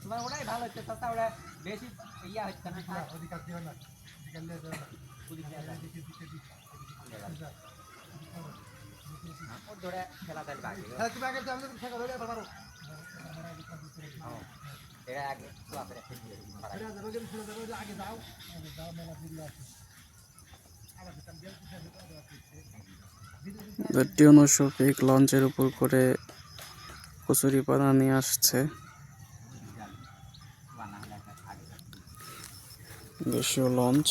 তোমার ওটাই ভালো হচ্ছে, তাছাড়া ওটা বেশি ইয়া হচ্ছে না। অধিকার দিও না, ধরে খেলা দেয় বাকি তুমি আগে ঠেকা ধরে পারো এটা আগে আগে যাও টিউনো শফিক লঞ্চের উপর করে কচুরিপানা নিয়ে আসছে। দেশীয় লঞ্চ।